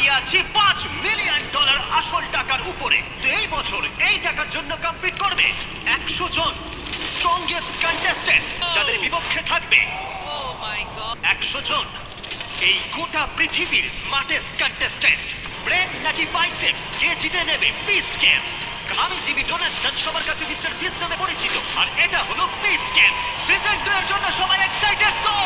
দাঁড়িয়ে আছি $5 মিলিয়ন আসল টাকার উপরে। তো এই বছর এই টাকার জন্য কম্পিট করবে 100 জন স্ট্রংগেস্ট কন্টেস্ট্যান্ট, যাদের বিপক্ষে থাকবে Oh my god. 100 জন এই গোটা পৃথিবীর স্মার্টেস্ট কন্টেস্ট্যান্টস। ব্রেন নাকি বাইসেপ, কে জিতে নেবে বিস্ট গেমস? আমি জিমি ডোনাল্ডসন, সবার কাছে মিস্টার বিস্ট নামে পরিচিত, আর এটা হলো বিস্ট গেমস সিজন 2 এর জন্য সবাই এক্সাইটেড তো?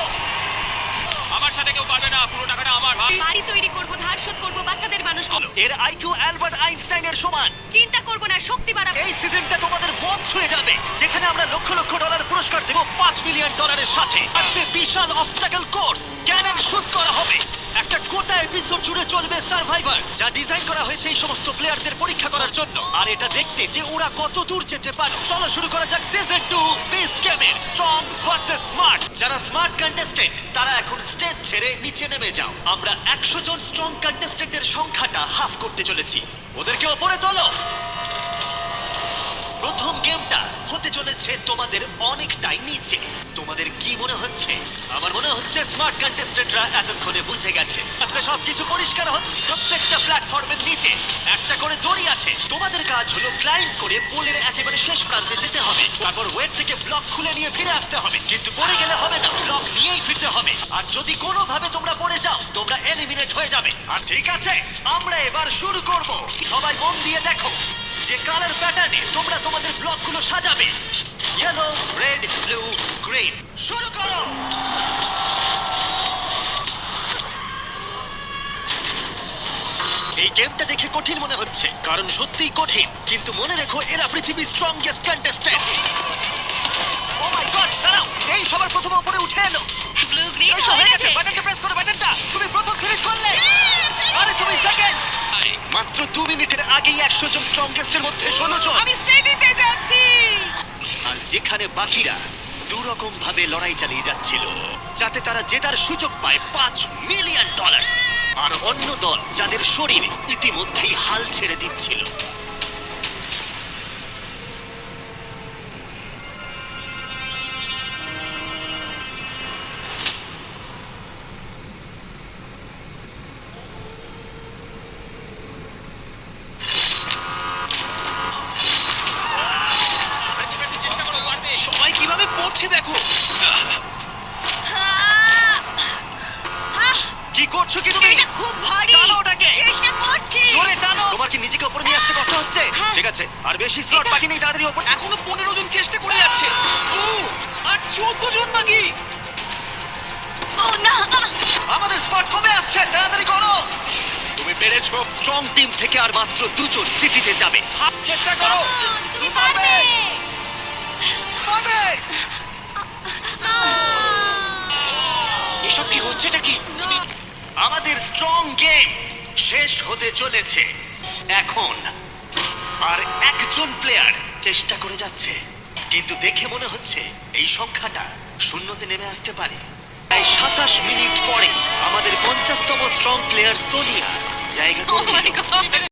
আমার সাথে কেউ পারবে না, পুরো টাকাটা আমার। বাড়ি তৈরি করব, ধার শোধ করব, বাচ্চাদের মানুষ করব। এর আইকিউ অ্যালবার্ট আইনস্টাইনের সমান। চিন্তা করব না, শক্তি বাড়াবো। এই সিজনটা তোমাদের মন ছুঁয়ে যাবে, যেখানে আমরা লক্ষ লক্ষ ডলার পুরস্কার দেব $5 মিলিয়ন সাথে। থাকবে বিশাল অবস্টাকল কোর্স, ক্যানন শুট করা হবে। একটা গোটা এপিসোড জুড়ে চলবে সার্ভাইভার, যা ডিজাইন করা হয়েছে এই সমস্ত প্লেয়ারদের পরীক্ষা করার জন্য, আর এটা দেখতে যে ওরা কত দূর যেতে পারে। চলো শুরু করা যাক সিজন 2 বিস্ট গেমের স্ট্রং ভার্সেস স্মার্ট। যারা স্মার্ট কন্টেস্টেন্ট তারা এখন স্টেজ ছেড়ে নিচে নেমে যাও। আমরা 100 জন স্ট্রং কন্টেস্টেন্টের সংখ্যাটা হাফ করতে চলেছি। ওদেরকে ওপরে তোলো। প্রথম গেমটা হতে চলেছে তোমাদের অনেকটাই নিচে। তোমাদের কি মনে হচ্ছে? আমার মনে হচ্ছে স্মার্ট কন্টেস্টেন্টরা এতক্ষণে বুঝে গেছে। আজকে সবকিছু পরিষ্কার হচ্ছে। প্রত্যেকটা প্ল্যাটফর্মের নিচে একটা করে দড়ি আছে। তোমাদের কাজ হলো ক্লাইম্ব করে পুলের একেবারে শেষ প্রান্তে যেতে হবে। তারপর ওয়েট থেকে ব্লক খুলে নিয়ে ফিরে আসতে হবে। কিন্তু পড়ে গেলে হবে না, ব্লক নিয়েই ফিরতে হবে। আর যদি কোনোভাবে তোমরা পড়ে যাও, তোমরা এলিমিনেট হয়ে যাবে। আর ঠিক আছে, আমরা এবার শুরু করব। সবাই মন দিয়ে দেখো যে কালার প্যাটার্নে তোমরা তোমাদের ব্লকগুলো সাজাবে। Yellow, red, blue, green. শুরু করো। এই গেমটা দেখে কঠিন মনে হচ্ছে, কারণ সত্যিই কঠিন, কিন্তু মনে রেখো এরা পৃথিবীর স্ট্রংগেস্ট কন্টেস্ট্যান্ট। ও মাই গড, দাঁড়াও, এই সবার প্রথম উপরে উঠে এলো। ব্লু গ্রিন এই তো হয়ে গেছে, বাটনটা প্রেস করো, বাটনটা। তুমি প্রথম ফিনিশ করলে, আরে তুমি সেকেন্ড। মাত্র 2 মিনিটের আগেই 100 জন স্ট্রংগেস্টের মধ্যে 16 জন। আমি সেটিতে যাচ্ছি। আর যেখানে বাকিরা দুরকম ভাবে লড়াই চালিয়ে যাচ্ছিল, যাতে তারা জেতার সুযোগ পায় $5 মিলিয়ন, আর অন্য দল যাদের শরীর ইতিমধ্যেই হাল ছেড়ে দিচ্ছিল। চেষ্টা করো, পারবে। সবাই কিভাবে পড়ছে দেখো। কি করছো কি তুমি? এটা খুব ভারী। টানো ওটাকে। চেষ্টা করছি। জোরে টানো। তোমার কি নিজেকে উপরে নিয়ে আসতে কষ্ট হচ্ছে? হ্যাঁ। ঠিক আছে, আর বেশি স্লট এটা- বাকি নেই, তাড়াতাড়ি উপরে। এখনো 15 জন চেষ্টা করে যাচ্ছে। ও, আর 14 জন বাকি। ও না। আমাদের স্পট কমে আসছে, তাড়াতাড়ি করো। তুমি পেরেছো। স্ট্রং টিম থেকে আর মাত্র 2 জন সিটিতে যাবে। চেষ্টা করো। তুমি পারবে। পারবে। এসব কি হচ্ছেটা কি? আমাদের স্ট্রং গেম শেষ হতে চলেছে এখন। আর একজন প্লেয়ার চেষ্টা করে যাচ্ছে, কিন্তু দেখে মনে হচ্ছে এই সংখ্যাটা শূন্যতে নেমে আসতে পারে। তাই 27 মিনিট পরে আমাদের 50তম স্ট্রং প্লেয়ার সোনিয়া জায়গা ও করে নিল। মাই গড।